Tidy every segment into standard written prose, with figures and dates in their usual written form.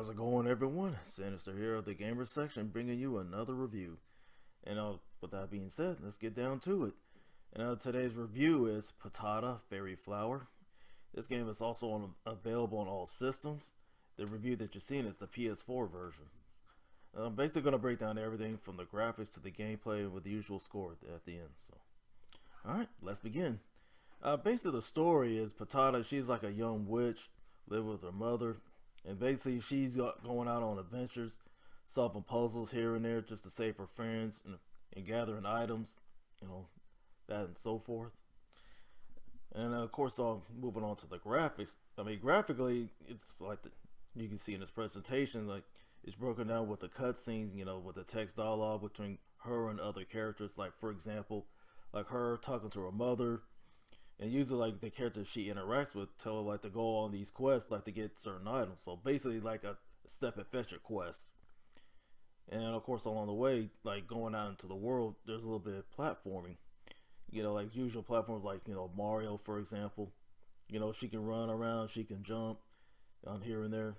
How's it going, everyone? Sinister here of the Gamer section, bringing you another review. And with that being said, let's get down to it. And today's review is Potata Fairy Flower. This game is also available on all systems. The review that you're seeing is the PS4 version. I'm basically going to break down everything from the graphics to the gameplay with the usual score at the end. So, alright, let's begin. Basically, the story is Potata, she's like a young witch, living with her mother. And basically, she's going out on adventures, solving puzzles here and there just to save her friends and gathering items, that and so forth. And of course, moving on to the graphics. I mean, graphically, it's like you can see in this presentation, like it's broken down with the cutscenes, with the text dialogue between her and other characters. Like, for example, like her talking to her mother. And usually, like, the characters she interacts with tell her, like, to go on these quests, like, to get certain items. So basically, like a step and fetch it quest. And of course, along the way, like going out into the world, there's a little bit of platforming. Like usual platforms, like Mario, for example. She can run around, she can jump on here and there.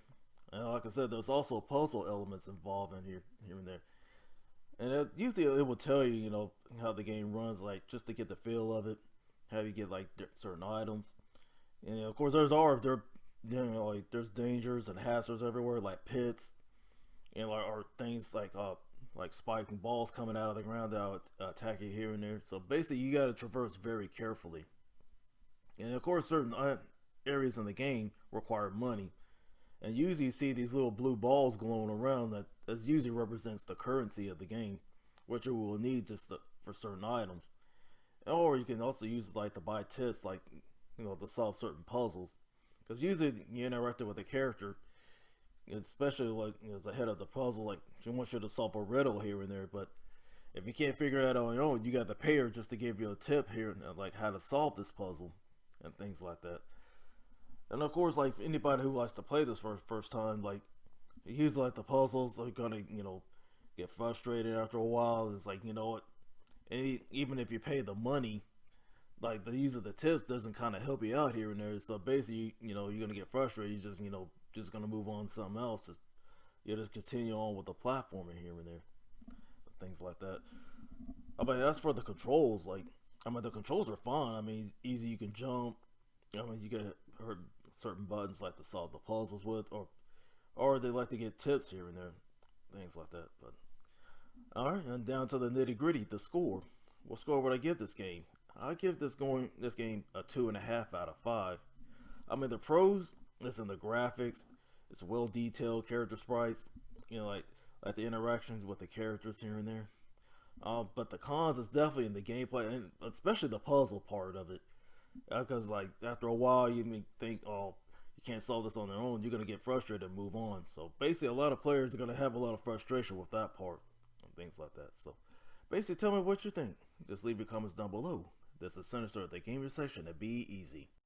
And like I said, there's also puzzle elements involved in here and there. And usually, it will tell you, how the game runs, like just to get the feel of it. How you get like certain items, and of course there's dangers and hazards everywhere, like pits, or things like spiking balls coming out of the ground that will attack you here and there. So basically, you got to traverse very carefully, and of course certain areas in the game require money, and usually you see these little blue balls glowing around that usually represents the currency of the game, which you will need for certain items. Or you can also use it to buy tips, to solve certain puzzles. Because usually you interact with a character, especially as the head of the puzzle, like she wants you to solve a riddle here and there. But if you can't figure it out on your own, you got to pay her just to give you a tip here, like how to solve this puzzle and things like that. And of course, like anybody who likes to play this for the first time, like usually the puzzles are gonna get frustrated after a while. It's like what. And even if you pay the money, like the use of the tips doesn't kind of help you out here and there. So basically, you're gonna get frustrated. You just gonna move on to something else. Just continue on with the platforming here and there, things like that. I mean, as for the controls, the controls are fun. I mean, easy. You can jump. You get hurt certain buttons like to solve the puzzles with, or they like to get tips here and there, things like that. But alright, and down to the nitty gritty, the score. What score would I give this game? I give this game a 2.5 out of 5. I mean, the pros is in the graphics. It's well detailed character sprites. Like the interactions with the characters here and there. But the cons is definitely in the gameplay, and especially the puzzle part of it. Because like after a while, you may think, oh, you can't solve this on their own. You're gonna get frustrated and move on. So basically, a lot of players are gonna have a lot of frustration with that part. Things like that. So basically, tell me what you think. Just leave your comments down below. This is Sinister at the Gamer section, and be easy.